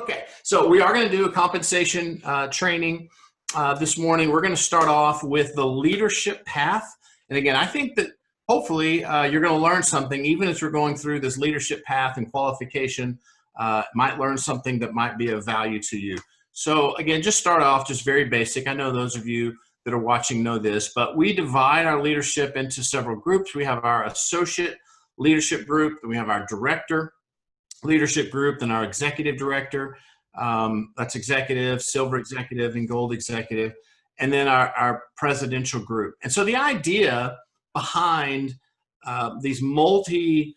Okay, so we are going to do a compensation training this morning. We're going to start off with the leadership path. And again, I think that hopefully you're going to learn something, even as we're going through this leadership path and qualification, might learn something that might be of value to you. So again, just start off just very basic. I know those of you that are watching know this, but we divide our leadership into several groups. We have our associate leadership group, and we have our director leadership group, then our executive director, that's executive, silver executive, and gold executive, and then our presidential group. And so the idea behind these multi-layered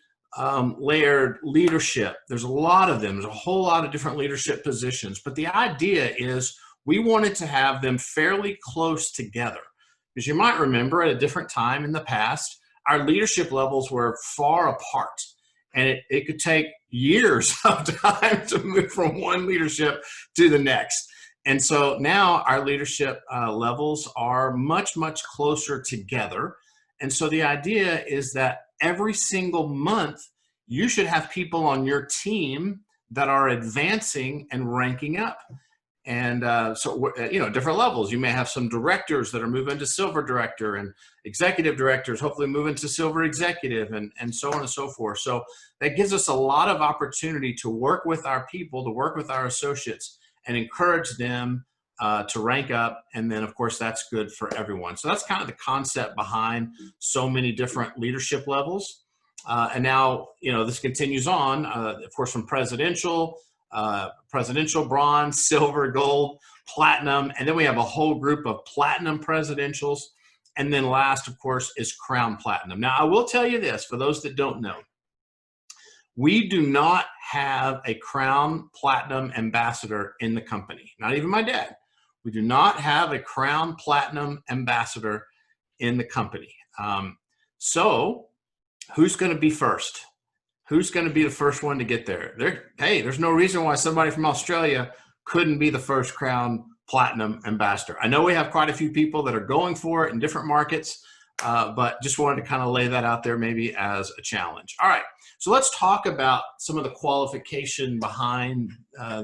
leadership, there's a lot of them, there's a whole lot of different leadership positions, but the idea is we wanted to have them fairly close together. Because you might remember at a different time in the past, our leadership levels were far apart. And it could take years of time to move from one leadership to the next. And so now our leadership levels are much, much closer together. And so the idea is that every single month, you should have people on your team that are advancing and ranking up. And different levels. You may have some directors that are moving to silver director, and executive directors hopefully moving to silver executive, and so on and so forth. So that gives us a lot of opportunity to work with our people, to work with our associates, and encourage them to rank up. And then, of course, that's good for everyone. So that's kind of the concept behind so many different leadership levels. And now, this continues on, of course, from presidential, bronze, silver, gold, platinum, and then we have a whole group of platinum presidentials. And then last, of course, is crown platinum. Now, I will tell you this, for those that don't know, we do not have a crown platinum ambassador in the company, not even my dad. We do not have a crown platinum ambassador in the company. So who's going to be first? Who's going to be the first one to get there? There's no reason why somebody from Australia couldn't be the first crown platinum ambassador. I know we have quite a few people that are going for it in different markets, but just wanted to kind of lay that out there maybe as a challenge. All right, so let's talk about some of the qualification behind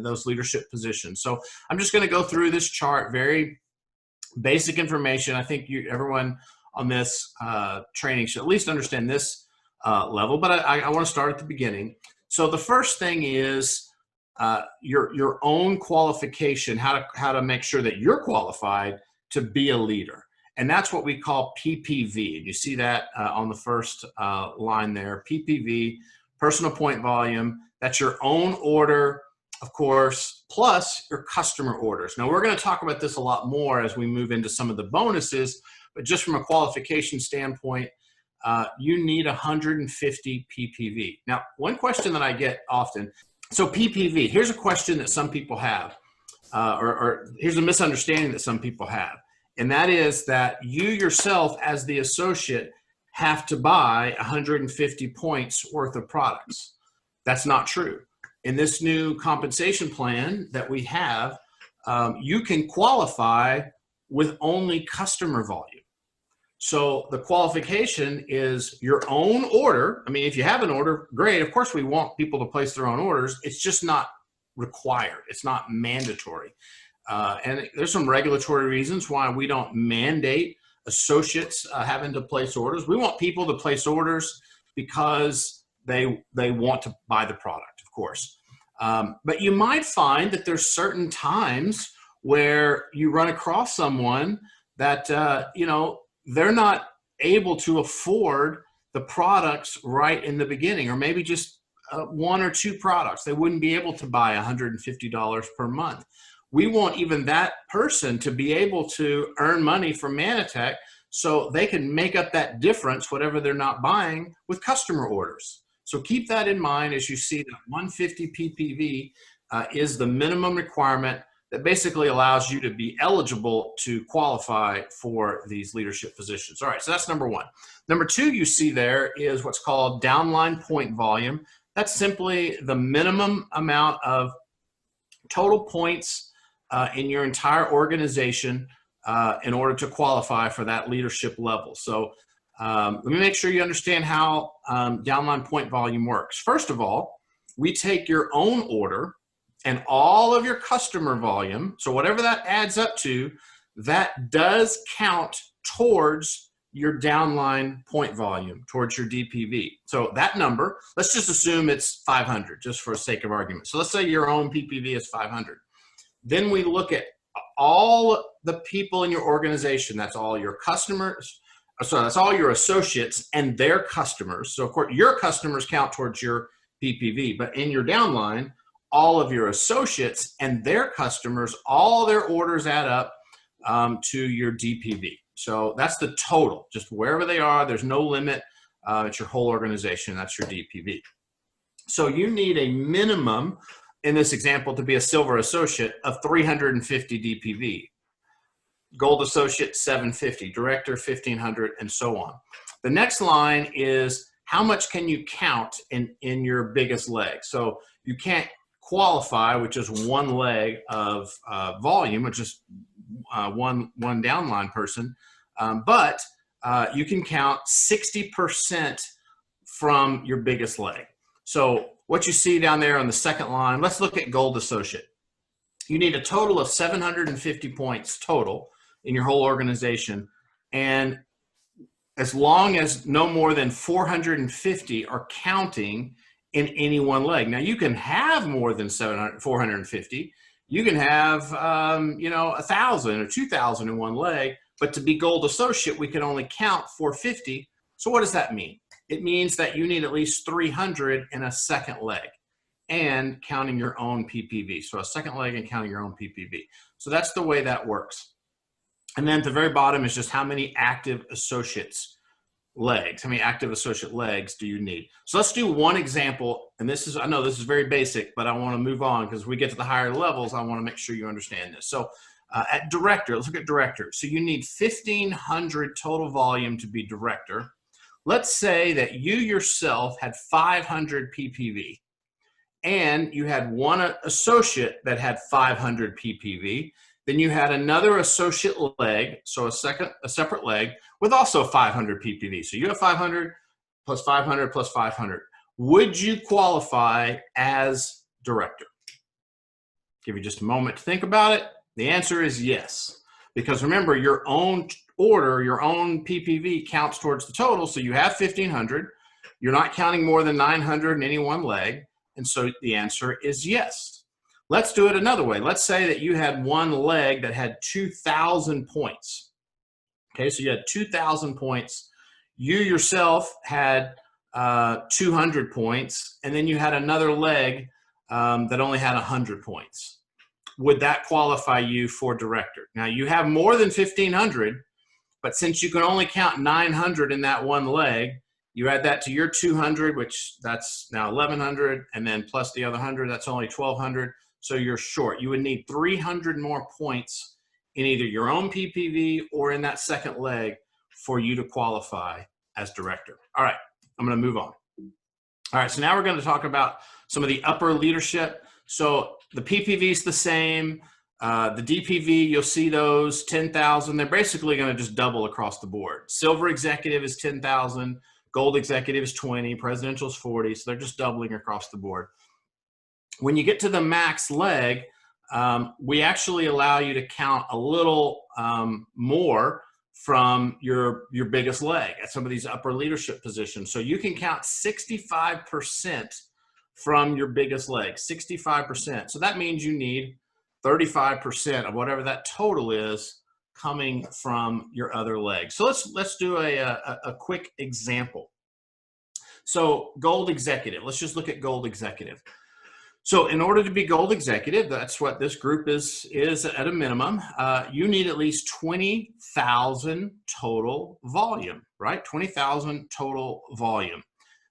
those leadership positions. So I'm just going to go through this chart, very basic information. I think everyone on this training should at least understand this level, but I want to start at the beginning. So the first thing is your own qualification, how to make sure that you're qualified to be a leader. And that's what we call PPV. You see that on the first line there, PPV, personal point volume. That's your own order, of course, plus your customer orders. Now, we're going to talk about this a lot more as we move into some of the bonuses, but just from a qualification standpoint, you need 150 PPV. Now, one question that I get often, so PPV, here's a question that some people have, or here's a misunderstanding that some people have, and that is that you yourself as the associate have to buy 150 points worth of products. That's not true. In this new compensation plan that we have, you can qualify with only customer volume. So the qualification is your own order. I mean, if you have an order, great. Of course, we want people to place their own orders. It's just not required. It's not mandatory. And there's some regulatory reasons why we don't mandate associates having to place orders. We want people to place orders because they want to buy the product, of course. But you might find that there's certain times where you run across someone that, they're not able to afford the products right in the beginning, or maybe just one or two products. They wouldn't be able to buy $150 per month. We want even that person to be able to earn money from Manatech so they can make up that difference, whatever they're not buying, with customer orders. So keep that in mind as you see that 150 PPV is the minimum requirement that basically allows you to be eligible to qualify for these leadership positions. All right, so that's number one. Number two you see there is what's called downline point volume. That's simply the minimum amount of total points in your entire organization in order to qualify for that leadership level. So let me make sure you understand how downline point volume works. First of all, we take your own order and all of your customer volume, so whatever that adds up to, that does count towards your downline point volume, towards your DPV. So that number, let's just assume it's 500, just for the sake of argument. So let's say your own PPV is 500. Then we look at all the people in your organization. That's all your customers. So that's all your associates and their customers. So of course, your customers count towards your PPV, but in your downline, all of your associates and their customers, all their orders add up to your DPV. So that's the total, just wherever they are. There's no limit. It's your whole organization. That's your DPV. So you need a minimum, in this example, to be a silver associate of 350 DPV. Gold associate, 750. Director, 1,500, and so on. The next line is how much can you count in your biggest leg? So you can't qualify, which is one leg of volume, which is one downline person, but you can count 60% from your biggest leg. So what you see down there on the second line, let's look at gold associate. You need a total of 750 points total in your whole organization, and as long as no more than 450 are counting in any one leg. Now you can have more than 450. You can have, 1,000 or 2,000 in one leg, but to be gold associate, we can only count 450. So what does that mean? It means that you need at least 300 in a second leg and counting your own PPV. So a second leg and counting your own PPV. So that's the way that works. And then at the very bottom is just how many active associates legs. How many active associate legs do you need? So let's do one example. And this is, I know this is very basic, but I want to move on because we get to the higher levels. I want to make sure you understand this. So at director, let's look at director. So you need 1,500 total volume to be director. Let's say that you yourself had 500 PPV and you had one associate that had 500 PPV. Then you had another associate leg, so a separate leg with also 500 PPV. So you have 500 plus 500 plus 500. Would you qualify as director? Give you just a moment to think about it. The answer is yes, because remember, your own order, your own PPV counts towards the total. So you have 1,500. You're not counting more than 900 in any one leg. And so the answer is yes. Let's do it another way. Let's say that you had one leg that had 2,000 points. Okay, so you had 2,000 points. You yourself had 200 points, and then you had another leg that only had 100 points. Would that qualify you for director? Now, you have more than 1,500, but since you can only count 900 in that one leg, you add that to your 200, which that's now 1,100, and then plus the other 100, that's only 1,200. So you're short. You would need 300 more points in either your own PPV or in that second leg for you to qualify as director. All right, I'm going to move on. All right, so now we're going to talk about some of the upper leadership. So the PPV is the same. The DPV, you'll see those 10,000. They're basically going to just double across the board. Silver executive is 10,000. Gold executive is 20. Presidential is 40. So they're just doubling across the board. When you get to the max leg, we actually allow you to count a little more from your biggest leg at some of these upper leadership positions. So you can count 65% from your biggest leg, 65%. So that means you need 35% of whatever that total is coming from your other leg. So let's do a quick example. So gold executive, let's just look at gold executive. So in order to be gold executive, that's what this group is at a minimum, you need at least 20,000 total volume, right? 20,000 total volume.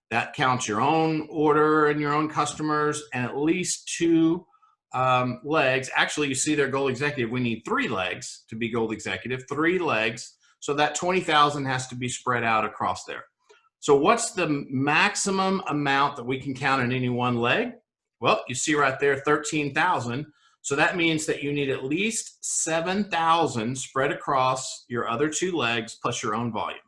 That counts your own order and your own customers and at least 2 legs. Actually, you see there, gold executive, we need 3 legs to be gold executive, 3 legs. So that 20,000 has to be spread out across there. So what's the maximum amount that we can count in any one leg? Well, you see right there, 13,000. So that means that you need at least 7,000 spread across your other 2 legs plus your own volume.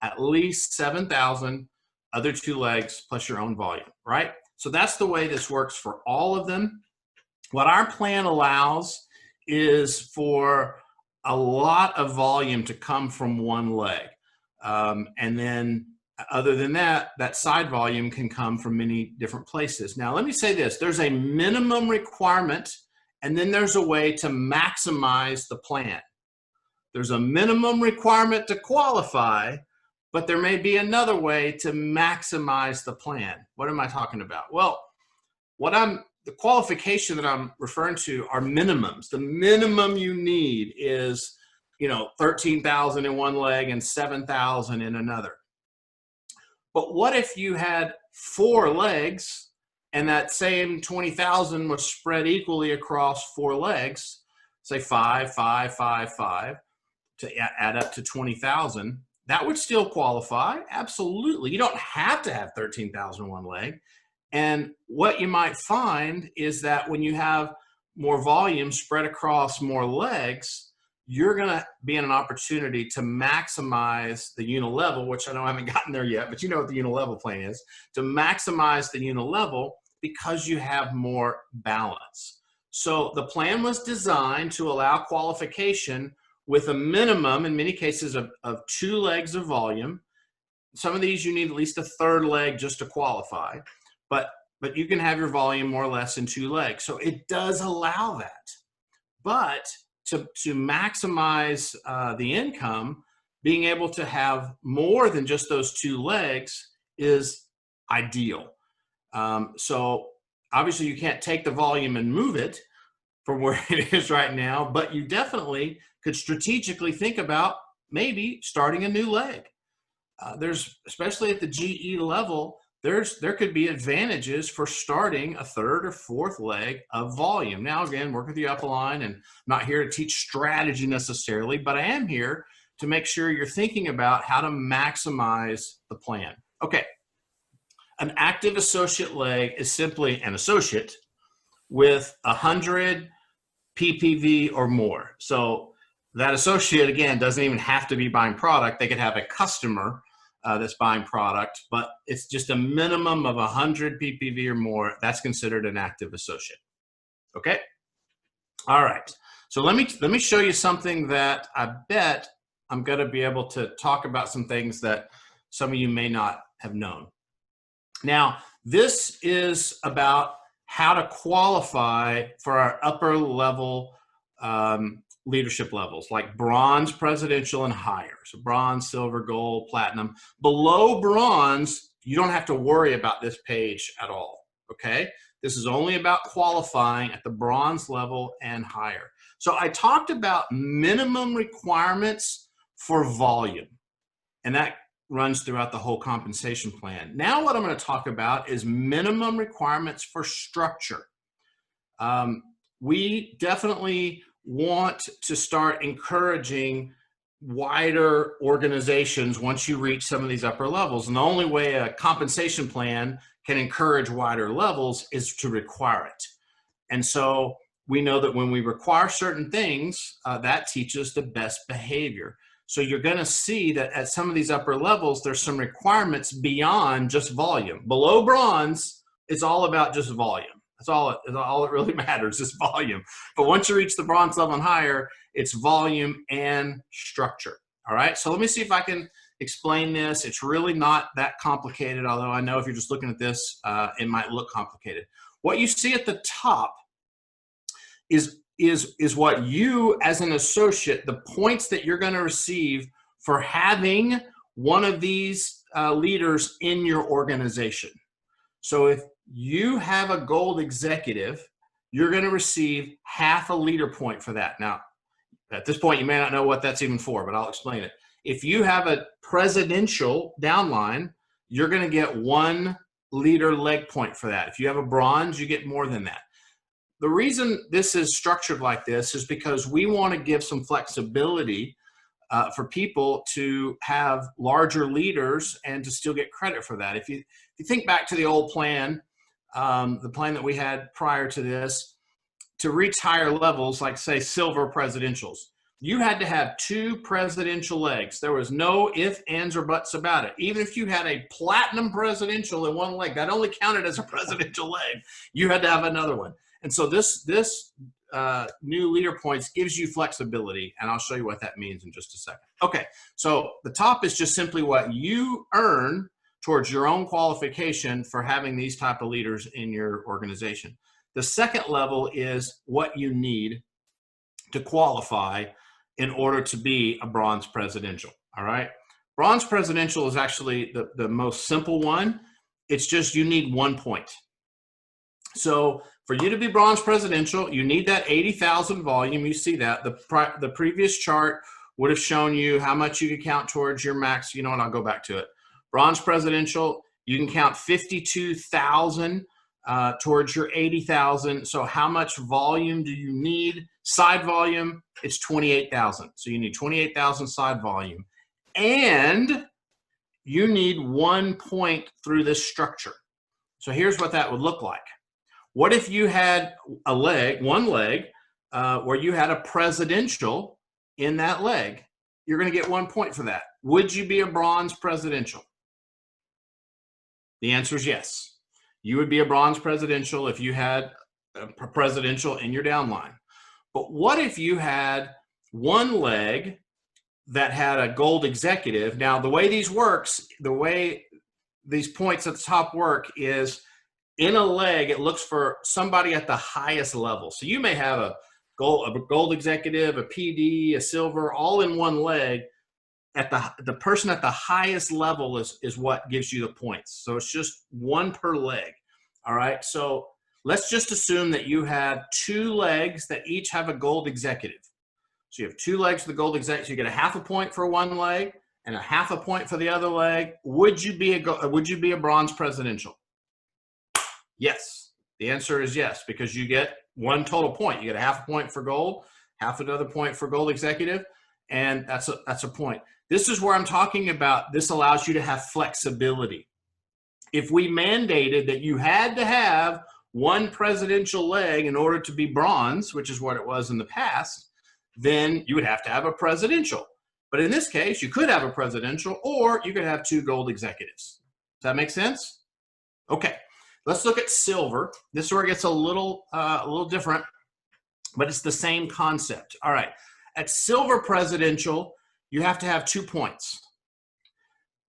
At least 7,000 other 2 legs plus your own volume, right? So that's the way this works for all of them. What our plan allows is for a lot of volume to come from one leg. And then other than that, that side volume can come from many different places. Now, let me say this. There's a minimum requirement, and then there's a way to maximize the plan. There's a minimum requirement to qualify, but there may be another way to maximize the plan. What am I talking about? Well, the qualification that I'm referring to are minimums. The minimum you need is, 13,000 in one leg and 7,000 in another. But what if you had 4 legs and that same 20,000 was spread equally across 4 legs, say 5, 5, 5, 5, to add up to 20,000? That would still qualify. Absolutely. You don't have to have 13,000 in one leg. And what you might find is that when you have more volume spread across more legs, you're going to be in an opportunity to maximize the UNI-LEVEL, which I know I haven't gotten there yet, but you know what the UNI-LEVEL plan is, to maximize the UNI-LEVEL because you have more balance. So the plan was designed to allow qualification with a minimum, in many cases, of 2 legs of volume. Some of these you need at least a 3rd leg just to qualify, but you can have your volume more or less in 2 legs. So it does allow that. But to maximize the income, being able to have more than just those 2 legs is ideal. So obviously you can't take the volume and move it from where it is right now, but you definitely could strategically think about maybe starting a new leg. There's, especially at the GE level, there could be advantages for starting a 3rd or 4th leg of volume. Now, again, work with the upline, and I'm not here to teach strategy necessarily, but I am here to make sure you're thinking about how to maximize the plan. Okay, an active associate leg is simply an associate with 100 PPV or more. So that associate, again, doesn't even have to be buying product. They could have a customer that's buying product, but it's just a minimum of 100 PPV or more. That's considered an active associate. Okay. All right. So let me show you something that I bet I'm going to be able to talk about, some things that some of you may not have known. Now, this is about how to qualify for our upper level leadership levels, like bronze, presidential, and higher. So bronze, silver, gold, platinum. Below bronze, you don't have to worry about this page at all, okay? This is only about qualifying at the bronze level and higher. So I talked about minimum requirements for volume, and that runs throughout the whole compensation plan. Now what I'm going to talk about is minimum requirements for structure. We definitely want to start encouraging wider organizations once you reach some of these upper levels. And the only way a compensation plan can encourage wider levels is to require it. And so we know that when we require certain things, that teaches the best behavior. So you're going to see that at some of these upper levels, there's some requirements beyond just volume. Below bronze, it's all about just volume. That's all it really matters is volume. But once you reach the bronze level and higher, it's volume and structure. All right. So let me see if I can explain this. It's really not that complicated, although I know if you're just looking at this, it might look complicated. What you see at the top is what you, as an associate, the points that you're going to receive for having one of these leaders in your organization. So if you have a gold executive, you're going to receive half a leader point for that. Now, at this point, you may not know what that's even for, but I'll explain it. If you have a presidential downline, you're going to get 1 leader leg point for that. If you have a bronze, you get more than that. The reason this is structured like this is because we want to give some flexibility for people to have larger leaders and to still get credit for that. If you think back to the old plan, the plan that we had prior to this, to reach higher levels, like say silver presidentials, you had to have 2 presidential legs. There was no ifs, ands, or buts about it. Even if you had a platinum presidential in one leg, that only counted as a presidential leg. You had to have another one. And so this new leader points gives you flexibility, and I'll show you what that means in just a second. Okay, so the top is just simply what you earn towards your own qualification for having these type of leaders in your organization. The second level is what you need to qualify in order to be a bronze presidential, all right? Bronze presidential is actually the most simple one. It's just you need 1 point. So for you to be bronze presidential, you need that 80,000 volume. You see that. The previous chart would have shown you how much you could count towards your max. You know what? I'll go back to it. Bronze presidential, you can count 52,000 towards your 80,000. So how much volume do you need? Side volume, it's 28,000. So you need 28,000 side volume. And you need 1 point through this structure. So here's what that would look like. What if you had one leg, where you had a presidential in that leg? You're going to get 1 point for that. Would you be a bronze presidential? The answer is yes. You would be a bronze presidential if you had a presidential in your downline. But what if you had one leg that had a gold executive? Now, the way these works, the way these points at the top work is in a leg, it looks for somebody at the highest level. So you may have a gold executive, a PD, a silver, all in one leg. At the person at the highest level is what gives you the points. So it's just one per leg. All right. So let's just assume that you had 2 legs that each have a gold executive. So you have 2 legs for the gold executive. So you get a half a point for one leg and a half a point for the other leg. Would you be a bronze presidential? Yes. The answer is yes, because you get 1 total point. You get a half a point for gold, half another point for gold executive, and that's a point. This is where I'm talking about. This allows you to have flexibility. If we mandated that you had to have 1 presidential leg in order to be bronze, which is what it was in the past, then you would have to have a presidential. But in this case, you could have a presidential, or you could have 2 gold executives. Does that make sense? Okay, let's look at silver. This is where it gets a little different, but it's the same concept. All right, at silver presidential, you have to have 2 points.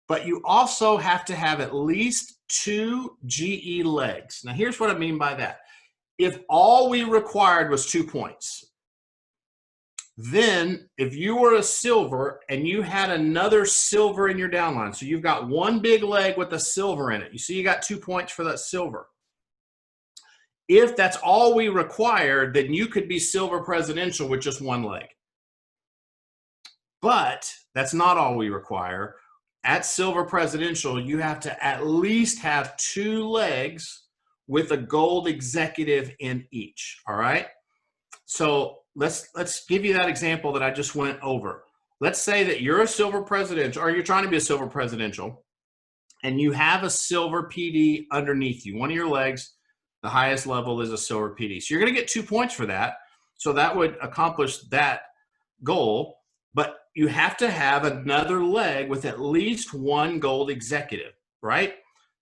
But you also have to have at least 2 GE legs. Now, here's what I mean by that. If all we required was 2 points, then if you were a silver and you had another silver in your downline, so you've got 1 big leg with a silver in it. You see you got 2 points for that silver. If that's all we required, then you could be silver presidential with just 1 leg. But that's not all we require. At silver presidential, you have to at least have 2 legs with a gold executive in each, all right? So let's give you that example that I just went over. Let's say that you're a silver presidential, or you're trying to be a silver presidential, and you have a silver PD underneath you. One of your legs, the highest level is a silver PD. So you're going to get 2 points for that. So that would accomplish that goal. But you have to have another leg with at least 1 gold executive, right?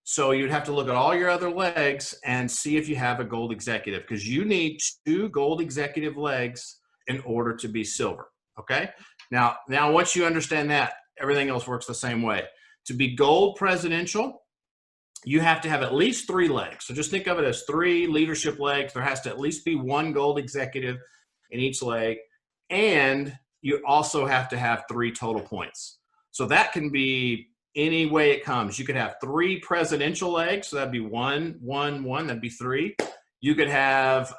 So you'd have to look at all your other legs and see if you have a gold executive, because you need 2 gold executive legs in order to be silver, okay? Now once you understand that, everything else works the same way. To be gold presidential, you have to have at least 3 legs. So just think of it as 3 leadership legs. There has to at least be 1 gold executive in each leg, and you also have to have 3 total points. So that can be any way it comes. You could have 3 presidential legs, so that'd be 1, 1, 1, that'd be 3. You could have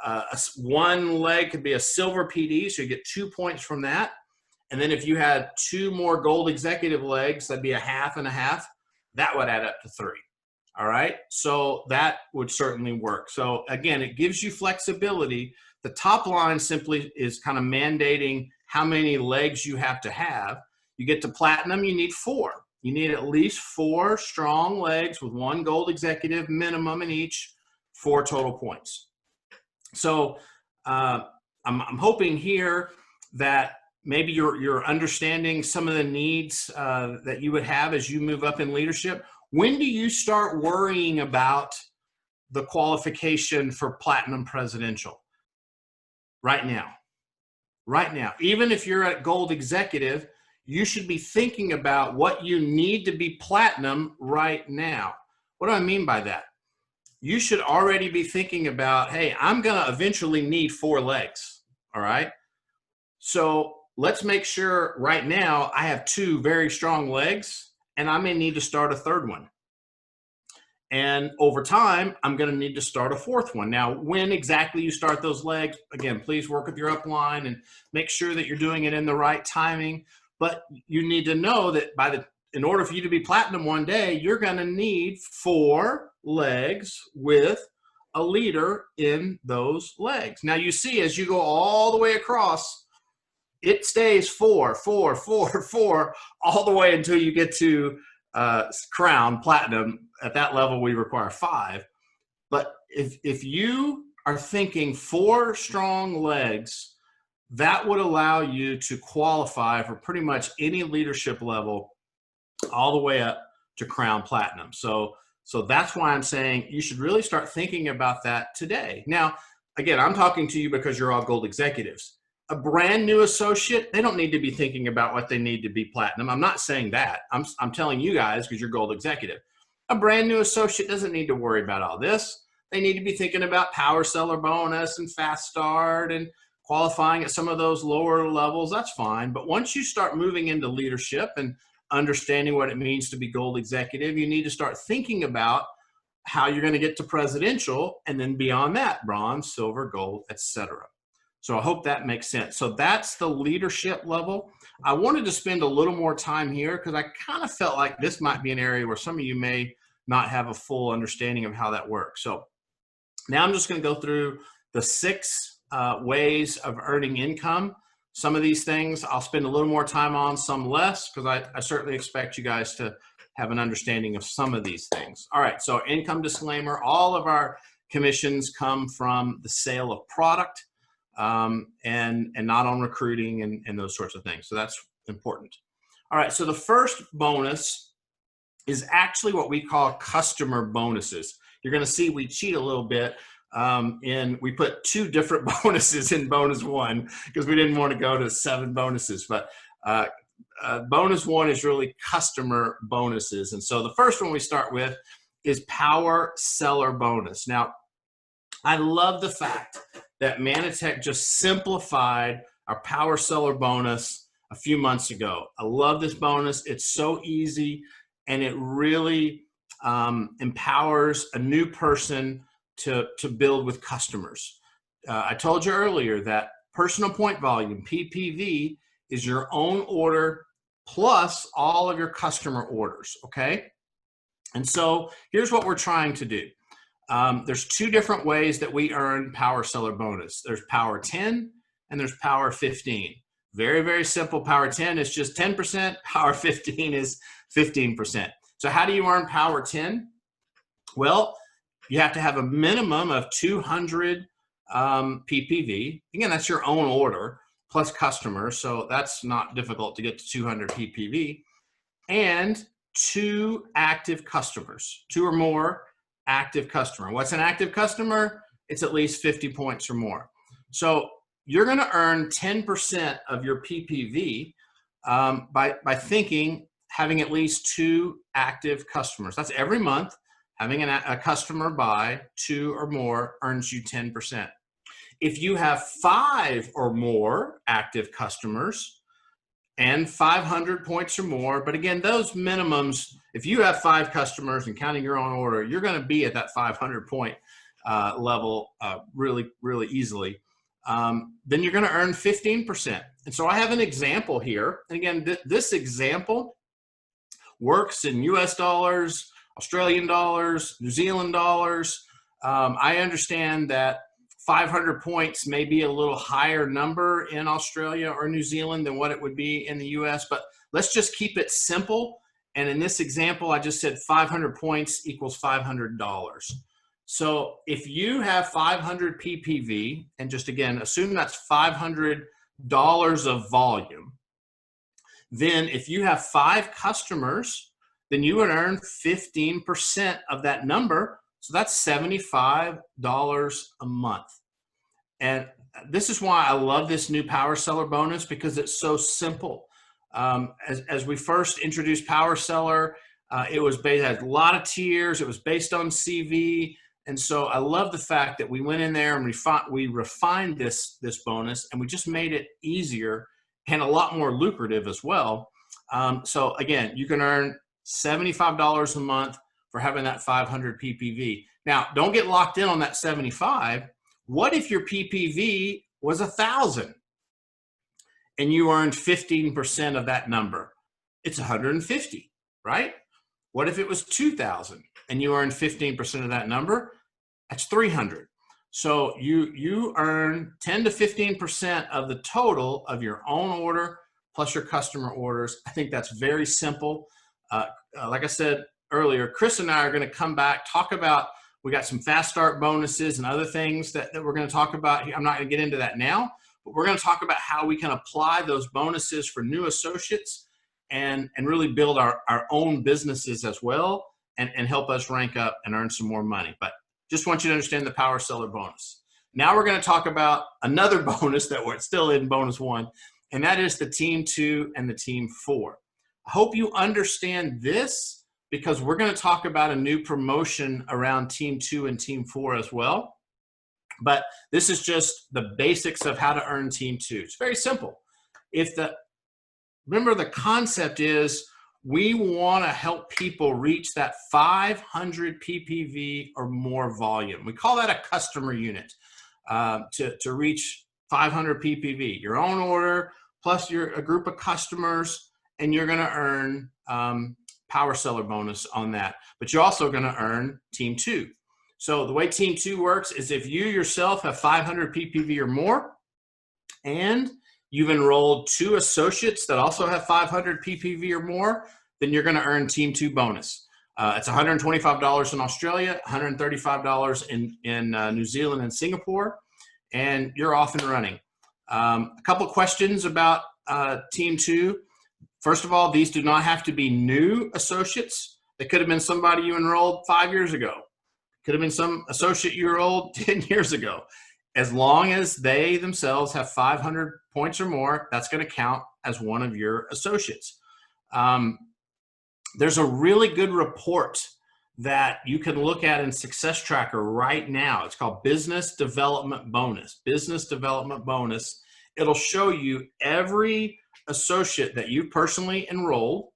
1 leg could be a silver PD, so you get 2 points from that. And then if you had 2 more gold executive legs, that'd be a half and a half. That would add up to 3. All right, so that would certainly work. So again, it gives you flexibility. The top line simply is kind of mandating how many legs you have to have. You get to platinum, you need 4. You need at least 4 strong legs with 1 gold executive minimum in each, 4 total points. So I'm hoping here that maybe you're understanding some of the needs that you would have as you move up in leadership. When do you start worrying about the qualification for Platinum Presidential right now. Right now, even if you're at Gold Executive, you should be thinking about what you need to be Platinum right now. What do I mean by that? You should already be thinking about, hey, I'm going to eventually need 4 legs. All right. So let's make sure right now I have 2 very strong legs, and I may need to start a 3rd one. And over time, I'm going to need to start a 4th one. Now, when exactly you start those legs, again, please work with your upline and make sure that you're doing it in the right timing. But you need to know that in order for you to be Platinum one day, you're going to need 4 legs with a leader in those legs. Now, you see, as you go all the way across, it stays 4, 4, 4, 4, all the way until you get to Crown Platinum. At that level, we require 5. But if you are thinking 4 strong legs, that would allow you to qualify for pretty much any leadership level all the way up to Crown Platinum. So that's why I'm saying you should really start thinking about that today. Now, again, I'm talking to you because you're all Gold Executives. A brand new associate, they don't need to be thinking about what they need to be Platinum. I'm not saying that. I'm telling you guys because you're Gold Executive. A brand new associate doesn't need to worry about all this. They need to be thinking about Power Seller Bonus and Fast Start and qualifying at some of those lower levels. That's fine. But once you start moving into leadership and understanding what it means to be Gold Executive, you need to start thinking about how you're going to get to Presidential, and then beyond that, Bronze, Silver, Gold, etc. So I hope that makes sense. So that's the leadership level. I wanted to spend a little more time here because I kind of felt like this might be an area where some of you may not have a full understanding of how that works. So now I'm just going to go through the 6 ways of earning income. Some of these things I'll spend a little more time on, some less, because I certainly expect you guys to have an understanding of some of these things. All right, so income disclaimer, all of our commissions come from the sale of product. And not on recruiting and those sorts of things. So that's important. All right. So the first bonus is actually what we call customer bonuses. You're going to see we cheat a little bit. We put 2 different bonuses in bonus 1 because we didn't want to go to 7 bonuses. But bonus 1 is really customer bonuses. And so the first one we start with is Power Seller Bonus. Now, I love the fact that Manatech just simplified our Power Seller Bonus a few months ago. I love this bonus. It's so easy, and it really empowers a new person to build with customers. I told you earlier that personal point volume, PPV, is your own order plus all of your customer orders, okay? And so here's what we're trying to do. There's 2 different ways that we earn Power Seller Bonus. There's Power 10 and there's Power 15. Very, very simple. Power 10 is just 10%. Power 15 is 15%. So how do you earn Power 10? Well, you have to have a minimum of 200 PPV. Again, that's your own order plus customers. So that's not difficult to get to 200 PPV. And 2 active customers, 2 or more active customer. What's an active customer? It's at least 50 points or more. So you're going to earn 10% of your PPV by having at least 2 active customers. That's every month. Having a customer buy 2 or more earns you 10%. If you have 5 or more active customers and 500 points or more, but again, those minimums, if you have 5 customers and counting your own order, you're going to be at that 500 point level really, really easily. Then you're going to earn 15%. And so I have an example here. And again, this example works in US dollars, Australian dollars, New Zealand dollars. I understand that 500 points may be a little higher number in Australia or New Zealand than what it would be in the US, but let's just keep it simple. And in this example, I just said 500 points equals $500. So if you have 500 PPV, and just again, assume that's $500 of volume, then if you have 5 customers, then you would earn 15% of that number. So that's $75 a month. And this is why I love this new Power Seller bonus, because it's so simple. As we first introduced Power Seller, it had a lot of tiers. It was based on CV. And so I love the fact that we went in there and we refined this bonus, and we just made it easier and a lot more lucrative as well. So again, you can earn $75 a month for having that 500 PPV. Now, don't get locked in on that 75. What if your PPV was 1,000 and you earned 15% of that number? It's 150, right? What if it was 2,000 and you earned 15% of that number? That's 300. So you earn 10 to 15% of the total of your own order plus your customer orders. I think that's very simple. Like I said earlier, Chris and I are going to come back, talk about, we got some fast start bonuses and other things that we're going to talk about here. I'm not going to get into that now, but we're going to talk about how we can apply those bonuses for new associates and really build our own businesses as well, and help us rank up and earn some more money. But just want you to understand the Power Seller bonus. Now we're going to talk about another bonus that we're still in, bonus 1, and that is the Team 2 and the Team 4. I hope you understand this, because we're going to talk about a new promotion around Team 2 and Team 4 as well. But this is just the basics of how to earn Team 2. It's very simple. Remember, the concept is we want to help people reach that 500 PPV or more volume. We call that a customer unit, to reach 500 PPV. Your own order plus a group of customers, and you're going to earn Power Seller bonus on that. But you're also going to earn Team 2. So the way Team 2 works is if you yourself have 500 PPV or more, and you've enrolled 2 associates that also have 500 PPV or more, then you're going to earn Team 2 bonus. It's $125 in Australia, $135 in New Zealand and Singapore, and you're off and running. A couple questions about Team 2. First of all, these do not have to be new associates. They could have been somebody you enrolled 5 years ago. Could have been some associate you enrolled 10 years ago. As long as they themselves have 500 points or more, that's going to count as one of your associates. There's a really good report that you can look at in Success Tracker right now. It's called Business Development Bonus. Business Development Bonus. It'll show you every associate that you personally enrolled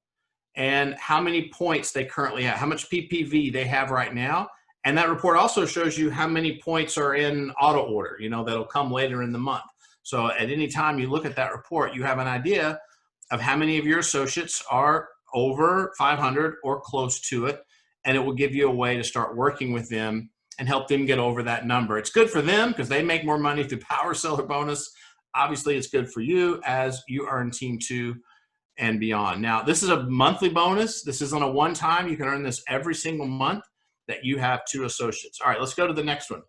and how many points they currently have, how much PPV they have right now. And that report also shows you how many points are in auto order, that'll come later in the month. So at any time you look at that report, you have an idea of how many of your associates are over 500 or close to it. And it will give you a way to start working with them and help them get over that number. It's good for them because they make more money through Power Seller bonus. Obviously, it's good for you as you earn Team 2 and beyond. Now, this is a monthly bonus. This isn't a one-time. You can earn this every single month that you have 2 associates. All right, let's go to the next one.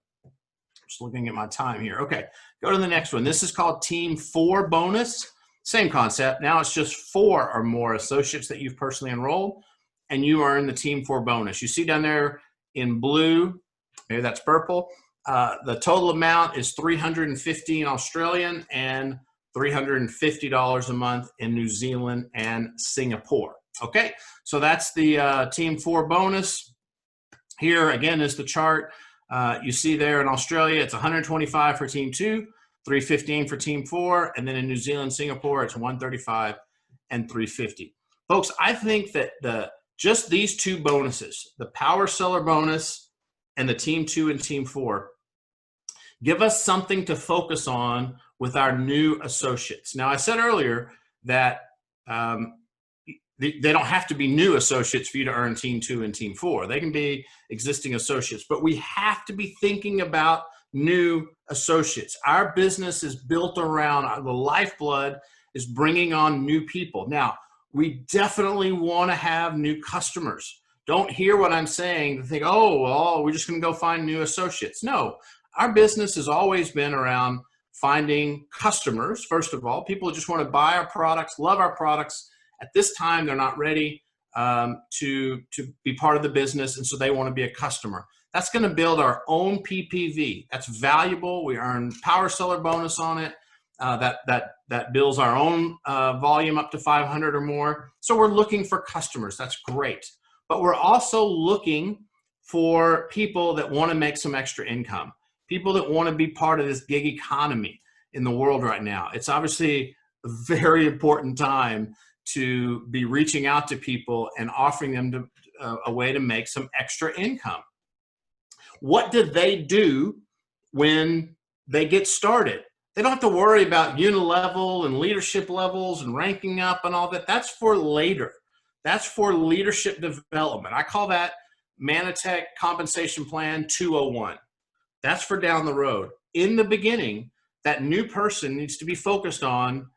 Just looking at my time here. Okay, go to the next one. This is called Team 4 bonus. Same concept. Now it's just 4 or more associates that you've personally enrolled, and you earn the Team 4 bonus. You see down there in blue, maybe that's purple, the total amount is $315 Australian and $350 a month in New Zealand and Singapore. Okay, so that's the Team 4 bonus. Here again is the chart. You see there in Australia, it's 125 for Team 2, 315 for Team 4, and then in New Zealand, Singapore, it's 135 and 350. Folks, I think that just these 2 bonuses, the Power Seller bonus and the Team 2 and Team 4, give us something to focus on with our new associates. Now, I said earlier that they don't have to be new associates for you to earn Team 2 and Team 4. They can be existing associates, but we have to be thinking about new associates. Our business is built around, the lifeblood is bringing on new people. Now, we definitely want to have new customers. Don't hear what I'm saying and think, oh, well, we're just going to go find new associates. No, our business has always been around finding customers. First of all, people just want to buy our products, love our products. At this time, they're not ready to be part of the business, and so they want to be a customer. That's going to build our own PPV. That's valuable. We earn power seller bonus on it. That builds our own volume up to 500 or more. So we're looking for customers. That's great. But we're also looking for people that want to make some extra income, people that want to be part of this gig economy in the world right now. It's obviously a very important time to be reaching out to people and offering them a way to make some extra income. What do they do when they get started? They don't have to worry about UNI-LEVEL and leadership levels and ranking up and all that. That's for later. That's for leadership development. I call that Manatech Compensation Plan 201. That's for down the road. In the beginning, that new person needs to be focused on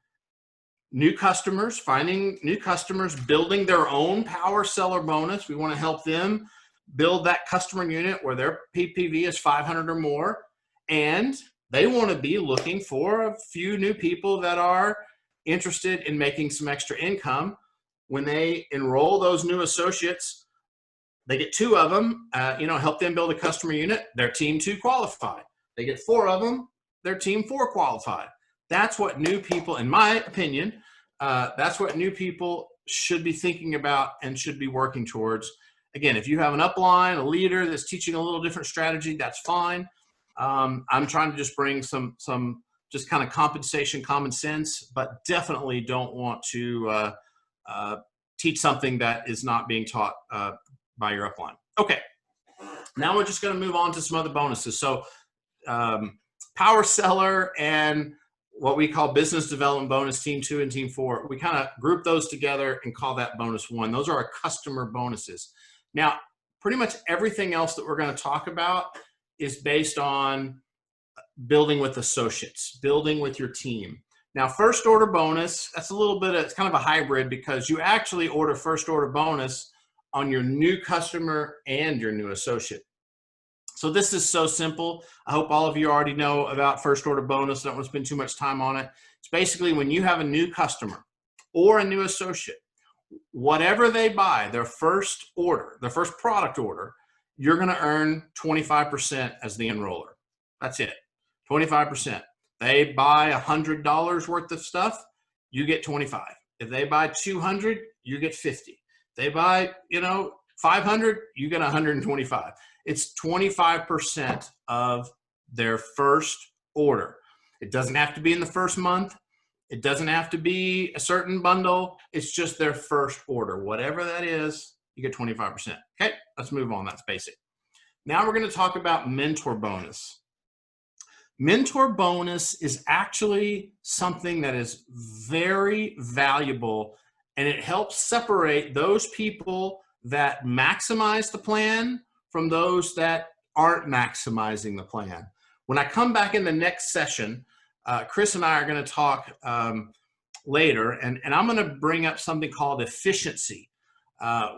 new customers, finding new customers, building their own power seller bonus. We want to help them build that customer unit where their PPV is 500 or more. And they want to be looking for a few new people that are interested in making some extra income. When they enroll those new associates, they get 2 of them, help them build a customer unit, their team 2 qualified. They get 4 of them, their team 4 qualified. That's what new people, in my opinion, that's what new people should be thinking about and should be working towards. Again, if you have an upline, a leader that's teaching a little different strategy, that's fine. I'm trying to just bring some just kind of compensation, common sense, but definitely don't want to teach something that is not being taught by your upline. Okay, now we're just going to move on to some other bonuses. So power seller and what we call business development bonus, team 2 and team 4, we kind of group those together and call that bonus 1. Those are our customer bonuses. Now, pretty much everything else that we're going to talk about is based on building with associates, building with your team. Now, first order bonus, that's a little bit, it's kind of a hybrid because you actually order first order bonus on your new customer and your new associate. So this is so simple. I hope all of you already know about first order bonus. I don't want to spend too much time on it. It's basically when you have a new customer or a new associate, whatever they buy, their first order, their first product order, you're going to earn 25% as the enroller. That's it, 25%. They buy $100 worth of stuff, you get 25. If they buy 200, you get 50. They buy, 500, you get 125. It's 25% of their first order. It doesn't have to be in the first month. It doesn't have to be a certain bundle. It's just their first order. Whatever that is, you get 25%. Okay, let's move on. That's basic. Now we're going to talk about mentor bonus. Mentor bonus is actually something that is very valuable, and it helps separate those people that maximize the plan from those that aren't maximizing the plan. When I come back in the next session, Chris and I are going to talk later, and I'm going to bring up something called efficiency,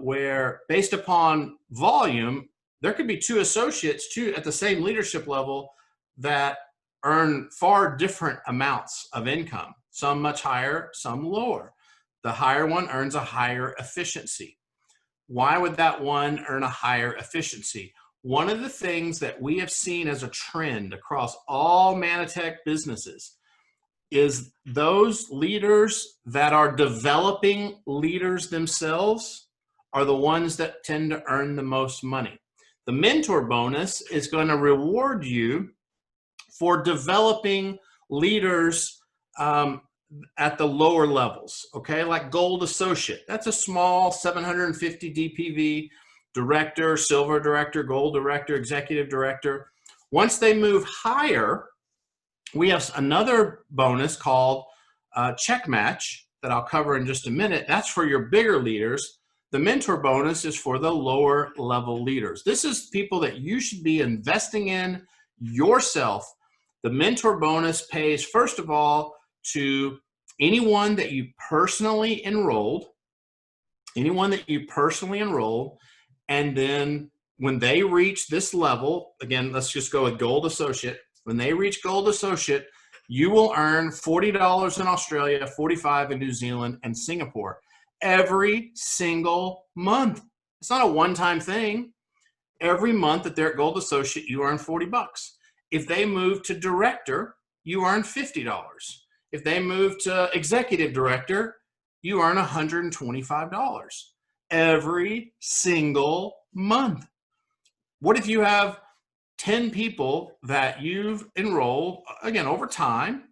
where based upon volume, there could be 2 associates at the same leadership level that earn far different amounts of income, some much higher, some lower. The higher one earns a higher efficiency. Why would that one earn a higher efficiency? One of the things that we have seen as a trend across all Manatech businesses is those leaders that are developing leaders themselves are the ones that tend to earn the most money. The mentor bonus is going to reward you for developing leaders at the lower levels, okay? Like gold associate. That's a small 750 DPV, director, silver director, gold director, executive director. Once they move higher, we have another bonus called check match that I'll cover in just a minute. That's for your bigger leaders. The mentor bonus is for the lower level leaders. This is people that you should be investing in yourself. The mentor bonus pays, first of all, to anyone that you personally enrolled, and then when they reach this level, again, let's just go with gold associate. When they reach gold associate, you will earn $40 in Australia, $45 in New Zealand, and Singapore every single month. It's not a one-time thing. every month that they're at Gold Associate, you earn 40 bucks. If they move to Director, you earn $50. If they move to Executive Director, you earn $125 every single month. What if you have 10 people that you've enrolled, again, over time,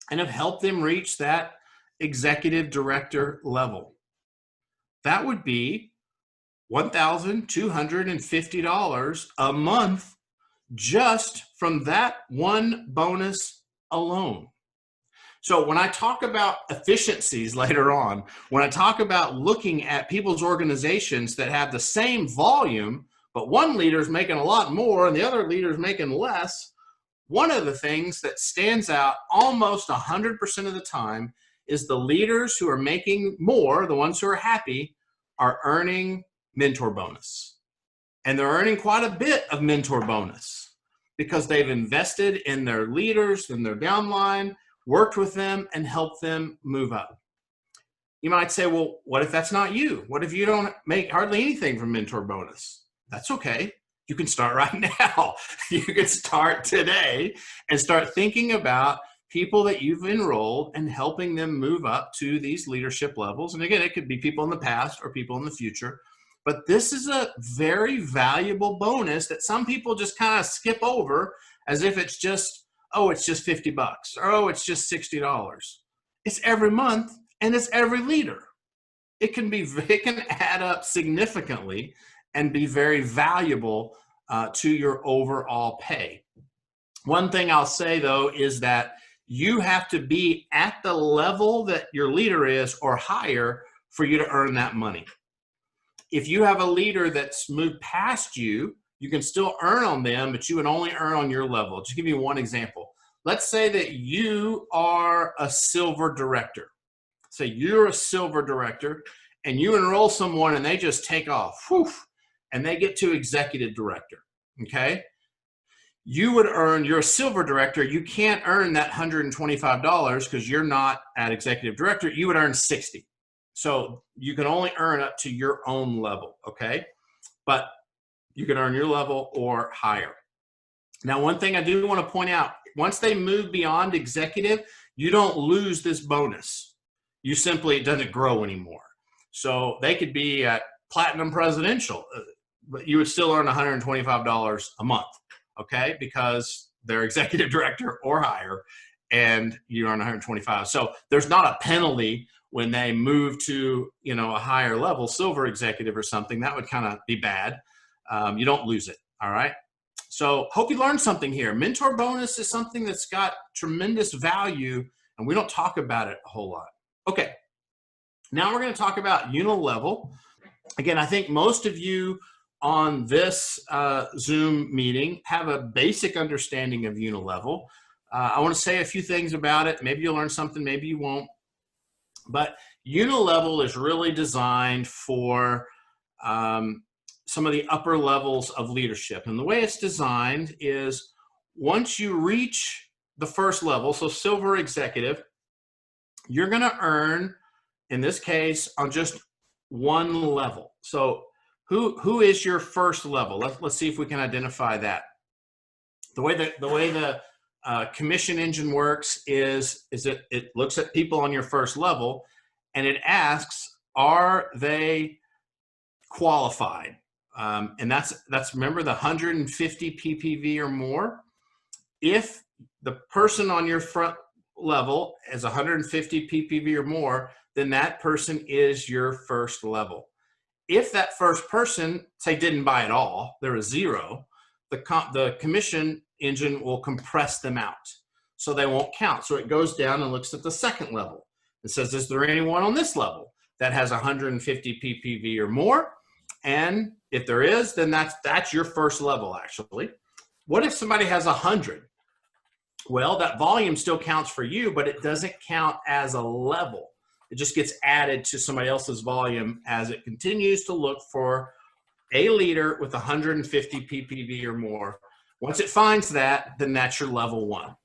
and have helped them reach that Executive Director level? That would be $1,250 a month just from that one bonus alone. So when I talk about efficiencies later on, when I talk about looking at people's organizations that have the same volume, but one leader is making a lot more and the other leader is making less, one of the things that stands out almost 100% of the time is the leaders who are making more, the ones who are happy, are earning mentor bonus. And they're earning quite a bit of mentor bonus because they've invested in their leaders and their downline, worked with them, and helped them move up. You might say, well, what if that's not you? What if you don't make hardly anything from mentor bonus? That's okay. You can start right now. You can start today and start thinking about people that you've enrolled and helping them move up to these leadership levels. And again, it could be people in the past or people in the future. But this is a very valuable bonus that some people just kind of skip over as if it's just, oh, it's just 50 bucks, or oh, it's just $60. It's every month and it's every leader. It can add up significantly and be very valuable to your overall pay. One thing I'll say though is that you have to be at the level that your leader is or higher for you to earn that money. If you have a leader that's moved past you, you can still earn on them, but you would only earn on your level. Just give you one example. Let's say that you are a silver director. Say you're a silver director and you enroll someone and they just take off, and they get to executive director, okay? You would earn, you're a silver director, you can't earn that $125 because you're not at executive director, you would earn 60. So you can only earn up to your own level, okay? But you can earn your level or higher. Now, one thing I do want to point out, once they move beyond executive, you don't lose this bonus. You simply, it doesn't grow anymore. So they could be at platinum presidential, but you would still earn $125 a month, okay? Because they're executive director or higher, and you earn $125. So there's not a penalty when they move to, you know, a higher level, silver executive or something. That would kind of be bad. You don't lose it, all right? So hope you learned something here. Mentor bonus is something that's got tremendous value, and we don't talk about it a whole lot. Okay, now we're going to talk about UNI-LEVEL. Again, I think most of you on this Zoom meeting have a basic understanding of UNI-LEVEL. I want to say a few things about it. Maybe you'll learn something, maybe you won't. But UNI-LEVEL is really designed for some of the upper levels of leadership. And the way it's designed is once you reach the first level, so silver executive, you're going to earn, in this case, on just one level. So who is your first level? Let's see if we can identify that. The way the commission engine works is it looks at people on your first level and it asks, are they qualified? And that's remember the 150 PPV or more. If the person on your front level is 150 PPV or more, then that person is your first level. If that first person, say, didn't buy at all, there was zero, the commission engine will compress them out. So they won't count. So it goes down and looks at the second level. It says, is there anyone on this level that has 150 PPV or more? And if there is, then that's your first level, actually. What if somebody has 100? Well, that volume still counts for you, but it doesn't count as a level. It just gets added to somebody else's volume as it continues to look for a leader with 150 PPV or more. Once it finds that, then that's your level one.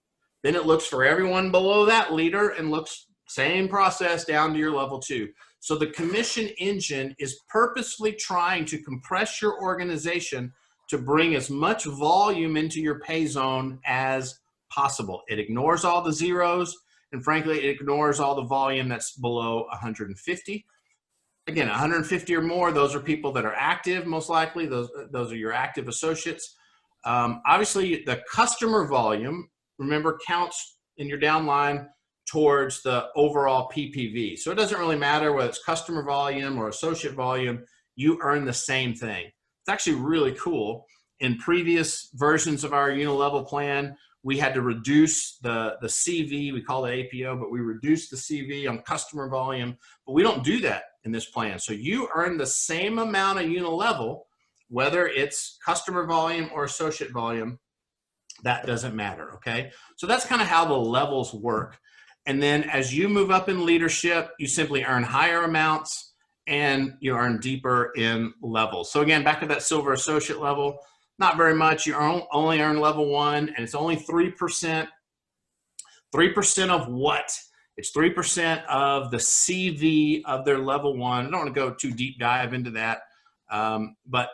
Then it looks for everyone below that leader and looks same process down to your level two. So the commission engine is purposely trying to compress your organization to bring as much volume into your pay zone as possible. It ignores all the zeros, and frankly, it ignores all the volume that's below 150. Again, 150 or more, those are people that are active, most likely. Those are your active associates. Obviously, the customer volume, remember, counts in your downline towards the overall PPV. So it doesn't really matter whether it's customer volume or associate volume, you earn the same thing. It's actually really cool. In previous versions of our UNI-LEVEL plan, we had to reduce the CV, we call it APO, but we reduced the CV on customer volume, but we don't do that in this plan. So you earn the same amount of UNI-LEVEL, whether it's customer volume or associate volume, that doesn't matter, okay? So that's kind of how the levels work. And then as you move up in leadership, you simply earn higher amounts and you earn deeper in levels. So again, back to that silver associate level, not very much. You only earn level 1, and it's only 3%. 3% of what? It's 3% of the CV of their level 1. I don't want to go too deep dive into that, but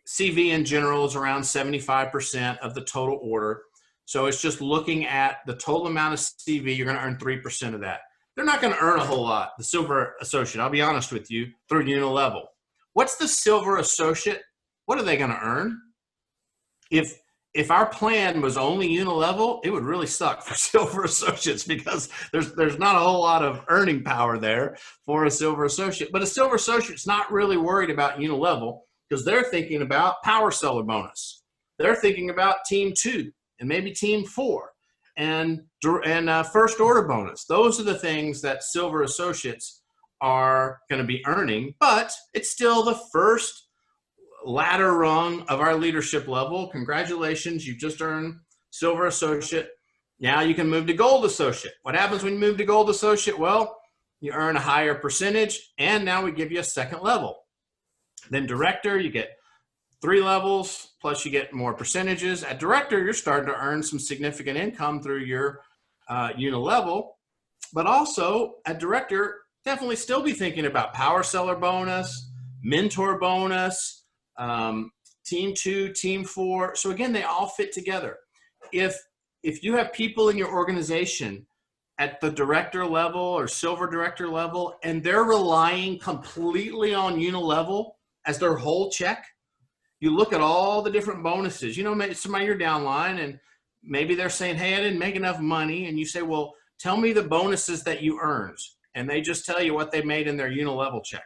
CV in general is around 75% of the total order. So it's just looking at the total amount of CV, you're going to earn 3% of that. They're not going to earn a whole lot, the silver associate, I'll be honest with you, through UNI-LEVEL. What's the silver associate? What are they going to earn? If our plan was only UNI-LEVEL, it would really suck for silver associates because there's not a whole lot of earning power there for a silver associate. But a silver associate's not really worried about UNI-LEVEL because they're thinking about power seller bonus. They're thinking about team 2 and maybe team 4 and first order bonus. Those are the things that silver associates are going to be earning, but it's still the first ladder rung of our leadership level. Congratulations, you just earned silver associate. Now you can move to gold associate. What happens when you move to gold associate? Well, you earn a higher percentage, and now we give you a second level. Then director, you get 3 levels, plus you get more percentages. At director, you're starting to earn some significant income through your UNI-LEVEL, but also at director, definitely still be thinking about power seller bonus, mentor bonus, team 2, team 4. So again, they all fit together. If you have people in your organization at the director level or silver director level, and they're relying completely on UNI-LEVEL as their whole check, you look at all the different bonuses. You know, maybe somebody you're downline and maybe they're saying, hey, I didn't make enough money. And you say, well, tell me the bonuses that you earned. And they just tell you what they made in their UNI-LEVEL check.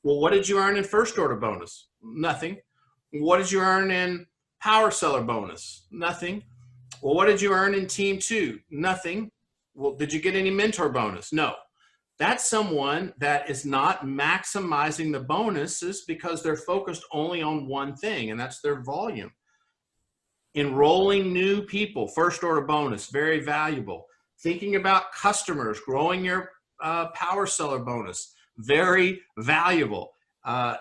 Well, what did you earn in first order bonus? Nothing. What did you earn in power seller bonus? Nothing. Well, what did you earn in team 2? Nothing. Well, did you get any mentor bonus? No. That's someone that is not maximizing the bonuses because they're focused only on one thing, and that's their volume. Enrolling new people, first order bonus, very valuable. Thinking about customers, growing your power seller bonus, very valuable.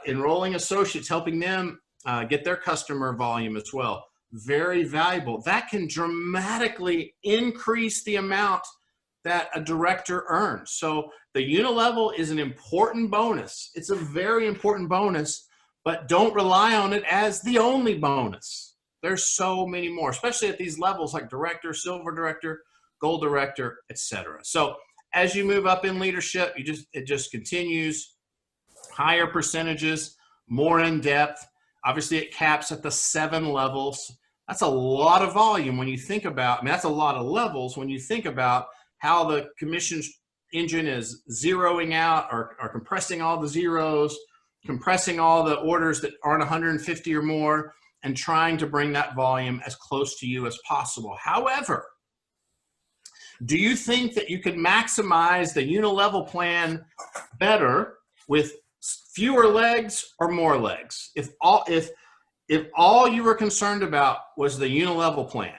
Enrolling associates, helping them get their customer volume as well, very valuable. That can dramatically increase the amount that a director earns. So the UNI-LEVEL is an important bonus. It's a very important bonus, but don't rely on it as the only bonus. There's so many more, especially at these levels like director, silver director, gold director, etc. So as you move up in leadership, it just continues, higher percentages, more in depth. Obviously, it caps at the 7 levels. That's a lot of volume when you think about, I mean, that's a lot of levels when you think about how the commission engine is zeroing out or compressing all the zeros, compressing all the orders that aren't 150 or more, and trying to bring that volume as close to you as possible. However, do you think that you could maximize the UNI-LEVEL plan better with fewer legs or more legs? If all you were concerned about was the UNI-LEVEL plan,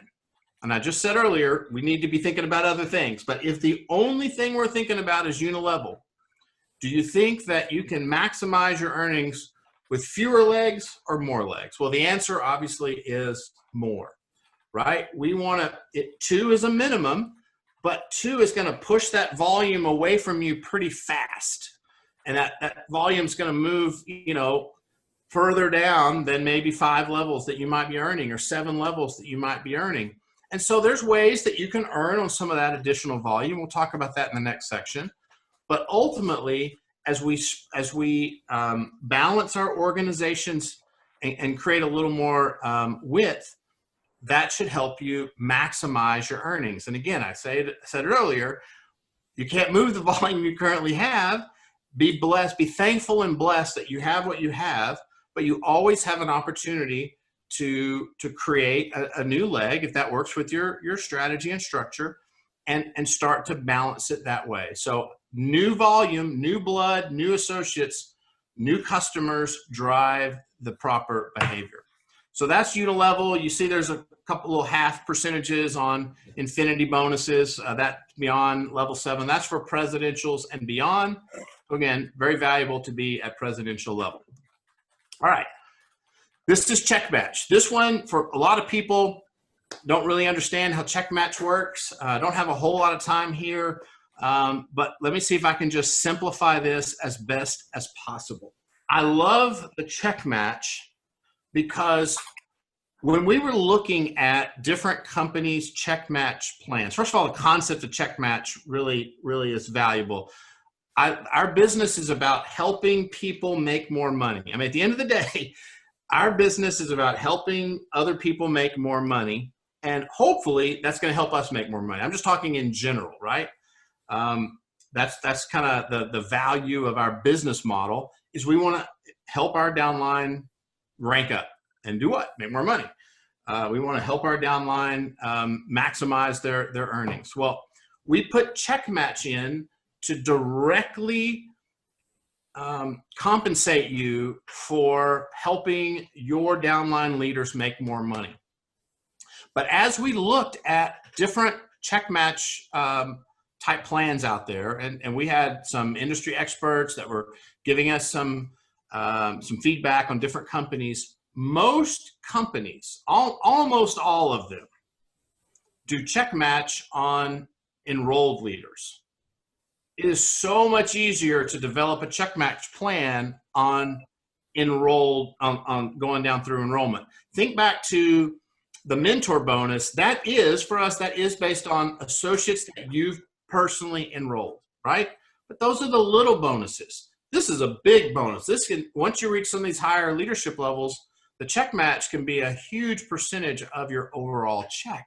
and I just said earlier, we need to be thinking about other things, but if the only thing we're thinking about is UNI-LEVEL, do you think that you can maximize your earnings with fewer legs or more legs? Well, the answer obviously is more, right? We want to, 2 is a minimum, but 2 is going to push that volume away from you pretty fast. And that volume is going to move, further down than maybe 5 levels that you might be earning or 7 levels that you might be earning. And so there's ways that you can earn on some of that additional volume. We'll talk about that in the next section. But ultimately, as we balance our organizations and create a little more width, that should help you maximize your earnings. And again, I said earlier, you can't move the volume you currently have. Be blessed, be thankful and blessed that you have what you have, but you always have an opportunity to create a new leg, if that works with your strategy and structure, and start to balance it that way. So new volume, new blood, new associates, new customers drive the proper behavior. So that's UNI-LEVEL. You see there's a couple little half percentages on infinity bonuses. That's beyond level 7. That's for presidentials and beyond. Again, very valuable to be at presidential level. All right. This is check match. This one, for a lot of people, don't really understand how check match works. Don't have a whole lot of time here, but let me see if I can just simplify this as best as possible. I love the check match because when we were looking at different companies' check match plans, first of all, the concept of check match really is valuable. Our business is about helping people make more money. I mean, at the end of the day, our business is about helping other people make more money, and hopefully that's going to help us make more money. I'm just talking in general, right? That's kind of the value of our business model, is we want to help our downline rank up and do what? Make more money. We want to help our downline maximize their earnings. Well, we put check match in to directly compensate you for helping your downline leaders make more money. But as we looked at different check match type plans out there, and we had some industry experts that were giving us some feedback on different companies, most companies, almost all of them, do check match on enrolled leaders. It is so much easier to develop a check match plan on enrolled, on going down through enrollment. Think back to the mentor bonus. That is, for us, that is based on associates that you've personally enrolled, right? But those are the little bonuses. This is a big bonus. This can, once you reach some of these higher leadership levels, the check match can be a huge percentage of your overall check.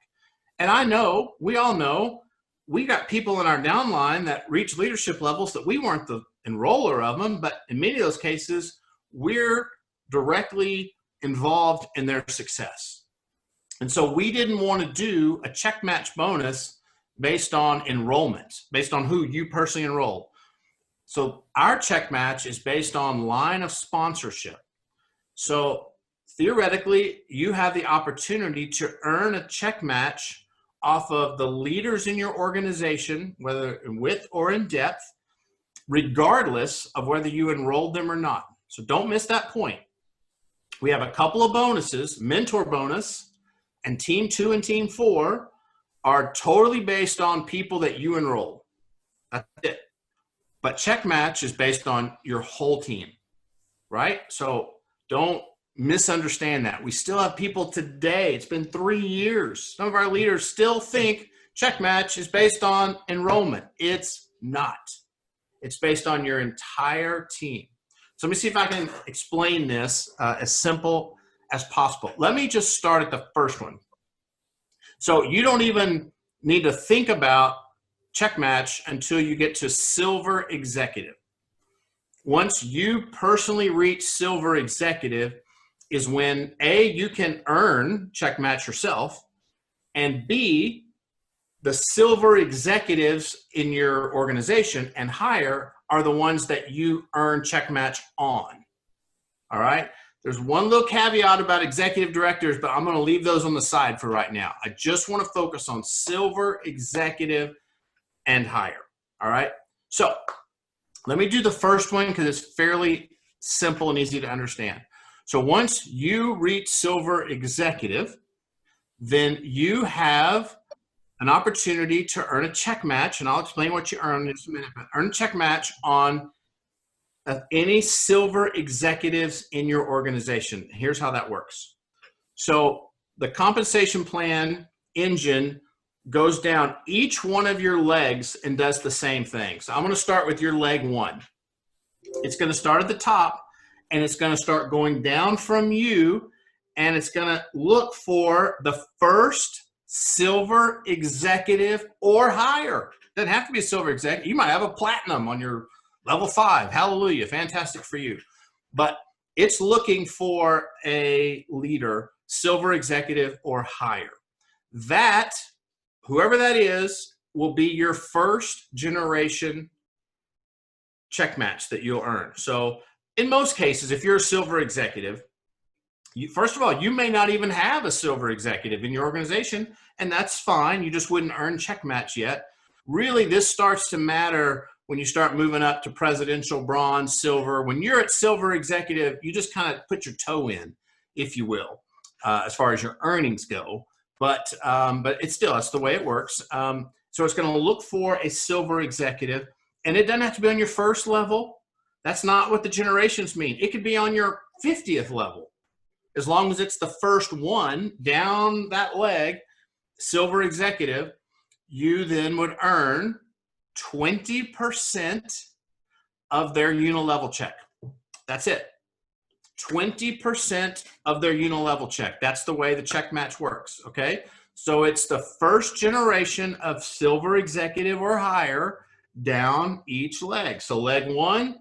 And I know, we all know, we got people in our downline that reach leadership levels that we weren't the enroller of them, but in many of those cases, we're directly involved in their success. And so we didn't want to do a check match bonus based on enrollment, based on who you personally enrolled. So our check match is based on line of sponsorship. So theoretically, you have the opportunity to earn a check match off of the leaders in your organization, whether in width or in depth, regardless of whether you enrolled them or not. So don't miss that point. We have a couple of bonuses. Mentor bonus and Team 2 and Team 4 are totally based on people that you enroll. That's it. But check match is based on your whole team, right? So don't misunderstand that. We still have people today, it's been 3 years, some of our leaders still think check match is based on enrollment. It's not. It's based on your entire team. So let me see if I can explain this as simple as possible. Let me just start at the first one. So you don't even need to think about check match until you get to silver executive. Once you personally reach silver executive is when A, you can earn check match yourself, and B, the silver executives in your organization and higher are the ones that you earn check match on. All right? There's one little caveat about executive directors, but I'm going to leave those on the side for right now. I just want to focus on silver executive and higher. All right? So let me do the first one because it's fairly simple and easy to understand. So once you reach silver executive, then you have an opportunity to earn a check match, and I'll explain what you earn in just a minute, but earn a check match on any silver executives in your organization. Here's how that works. So the compensation plan engine goes down each one of your legs and does the same thing. So I'm going to start with your leg 1. It's going to start at the top, and it's going to start going down from you, and it's going to look for the first silver executive or higher. Doesn't have to be a silver executive. You might have a platinum on your level 5. Hallelujah. Fantastic for you. But it's looking for a leader, silver executive or higher. That, whoever that is, will be your first generation check match that you'll earn. So in most cases, if you're a silver executive, first of all, you may not even have a silver executive in your organization, and that's fine. You just wouldn't earn check match yet. Really, this starts to matter when you start moving up to presidential, bronze, silver. When you're at silver executive, you just kind of put your toe in, if you will, as far as your earnings go. But it's still, that's the way it works. So it's going to look for a silver executive, and it doesn't have to be on your first level. That's not what the generations mean. It could be on your 50th level. As long as it's the first one down that leg, silver executive, you then would earn 20% of their UNI-LEVEL check. That's it. 20% of their UNI-LEVEL check. That's the way the check match works, okay? So it's the first generation of silver executive or higher down each leg. So leg 1,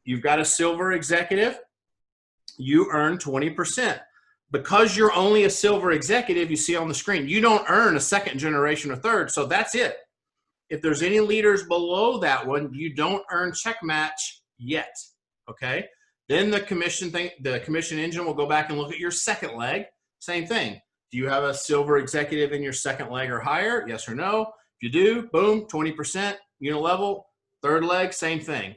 you've got a silver executive, you earn 20%. Because you're only a silver executive, you see on the screen, you don't earn a second generation or third, so that's it. If there's any leaders below that one, you don't earn check match yet, okay? Then the commission engine will go back and look at your second leg, same thing. Do you have a silver executive in your second leg or higher? Yes or no? If you do, boom, 20%, UNI-LEVEL. Third leg, same thing.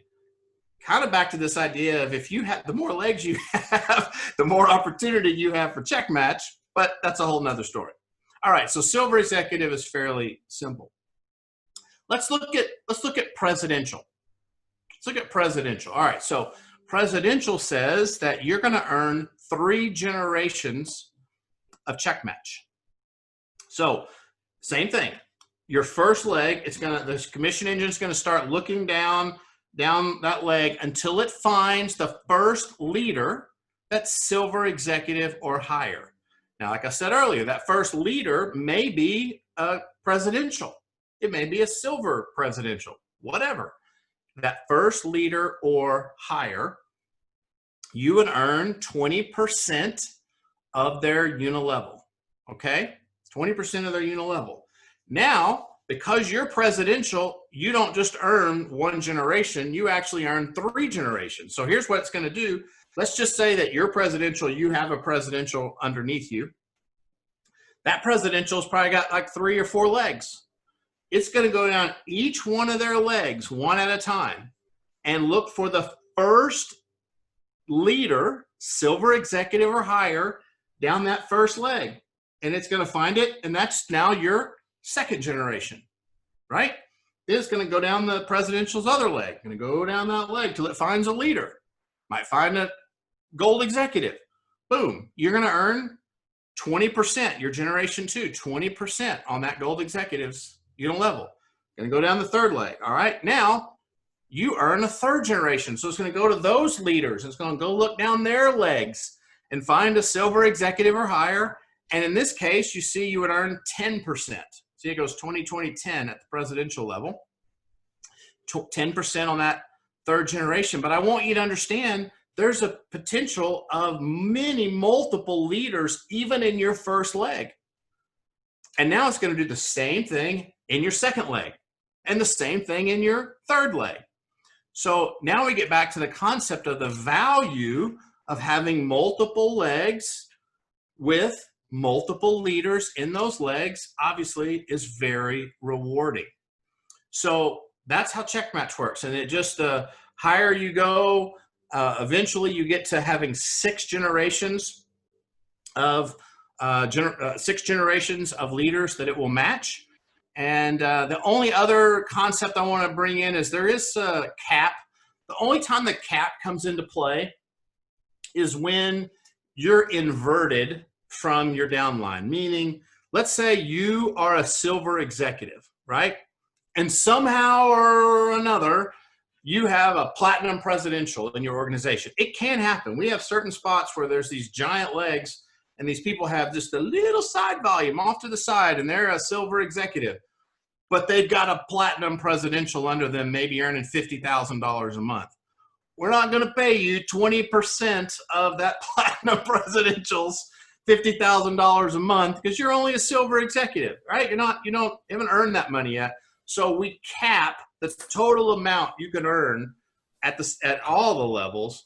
Kind of back to this idea of if you have, the more legs you have, the more opportunity you have for check match, but that's a whole nother story. All right, so silver executive is fairly simple. Let's look at presidential. Let's look at presidential. All right, so presidential says that you're going to earn 3 generations of check match. So same thing. Your first leg, the commission engine is going to start looking down that leg until it finds the first leader that's silver executive or higher. Now, like I said earlier, that first leader may be a presidential. It may be a silver presidential, whatever. That first leader or higher, you would earn 20% of their UNI-LEVEL, okay? 20% of their UNI-LEVEL. Now, because you're presidential, you don't just earn 1 generation, you actually earn 3 generations. So here's what it's going to do. Let's just say that you're presidential, you have a presidential underneath you. That presidential's probably got like 3 or 4 legs. It's going to go down each one of their legs one at a time and look for the first leader, silver executive or higher, down that first leg. And it's going to find it, and that's now your second generation, right? It's going to go down the presidential's other leg, going to go down that leg till it finds a leader. Might find a gold executive. Boom, you're going to earn 20%, your generation 2, 20% on that gold executive's UNI-LEVEL. Going to go down the third leg. All right, now you earn a 3rd generation. So it's going to go to those leaders. It's going to go look down their legs and find a silver executive or higher. And in this case, you see you would earn 10%. See, it goes 20, 20, 10 at the presidential level, 10% on that 3rd generation. But I want you to understand there's a potential of multiple leaders, even in your first leg. And now it's going to do the same thing in your second leg and the same thing in your third leg. So now we get back to the concept of the value of having multiple legs with multiple leaders in those legs, obviously, is very rewarding. So that's how check match works. And it just, the higher you go, eventually you get to having 6 generations of leaders that it will match. And the only other concept I want to bring in is there is a cap. The only time the cap comes into play is when you're inverted from your downline, meaning let's say you are a silver executive, right? And somehow or another, you have a platinum presidential in your organization. It can happen. We have certain spots where there's these giant legs and these people have just a little side volume off to the side and they're a silver executive, but they've got a platinum presidential under them, maybe earning $50,000 a month. We're not going to pay you 20% of that platinum presidential's $50,000 a month because you're only a silver executive, right? You haven't earned that money yet. So we cap the total amount you can earn at all the levels.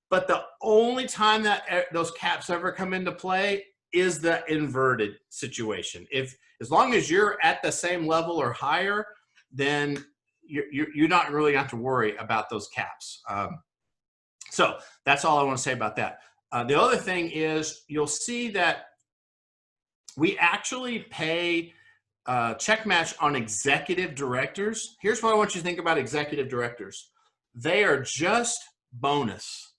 But the only time that those caps ever come into play is the inverted situation. As long as you're at the same level or higher, then you're not really have to worry about those caps. So that's all I want to say about that. The other thing is you'll see that we actually pay check match on executive directors. Here's what I want you to think about executive directors. They are just bonus.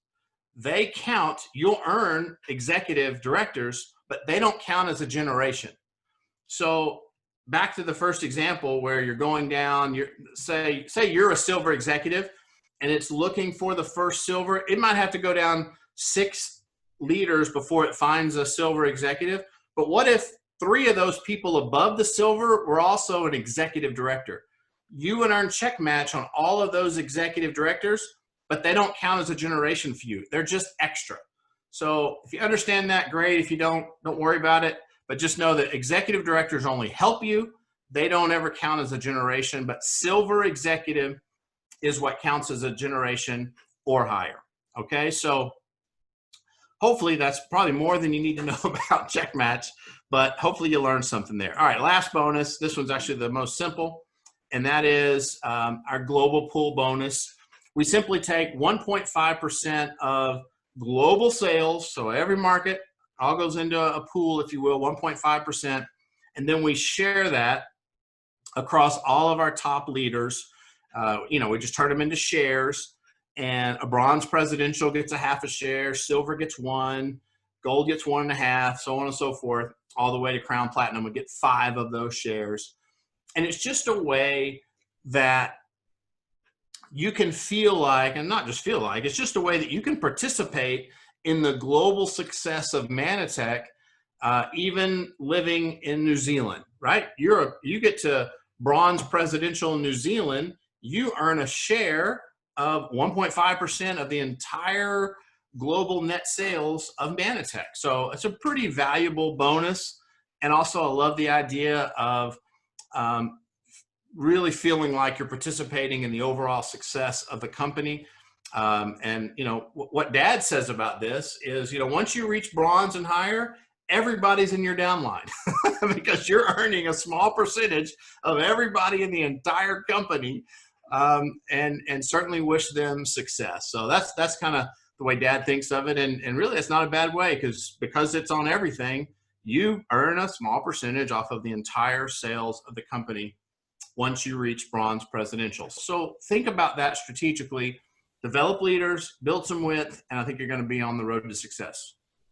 They count, you'll earn executive directors, but they don't count as a generation. So back to the first example where you're going down, say you're a silver executive and it's looking for the first silver. It might have to go down 6 leaders before it finds a silver executive. But what if 3 of those people above the silver were also an executive director? You would earn check match on all of those executive directors, but they don't count as a generation for you. They're just extra. So if you understand that, great. If you don't worry about it. But just know that executive directors only help you. They don't ever count as a generation, but silver executive is what counts as a generation or higher. Okay, so hopefully that's probably more than you need to know about check match, but hopefully you learned something there. All right, last bonus. This one's actually the most simple, and that is our global pool bonus. We simply take 1.5% of global sales, so every market all goes into a pool, if you will, 1.5%, and then we share that across all of our top leaders. We just turn them into shares, and a bronze presidential gets a half a share, silver gets 1, gold gets 1.5, so on and so forth, all the way to crown platinum. We get 5 of those shares. And it's just a way that you can feel like, and not just feel like, it's just a way that you can participate in the global success of Manatech, even living in New Zealand, right? You get to bronze presidential in New Zealand, you earn a share of 1.5% of the entire global net sales of Manatech. So it's a pretty valuable bonus. And also I love the idea of really feeling like you're participating in the overall success of the company. And what Dad says about this is, once you reach bronze and higher, everybody's in your downline because you're earning a small percentage of everybody in the entire company, and certainly wish them success. So that's kind of the way Dad thinks of it. And really it's not a bad way because it's on everything. You earn a small percentage off of the entire sales of the company once you reach bronze presidential. So think about that strategically, develop leaders, build some width, and I think you're going to be on the road to success.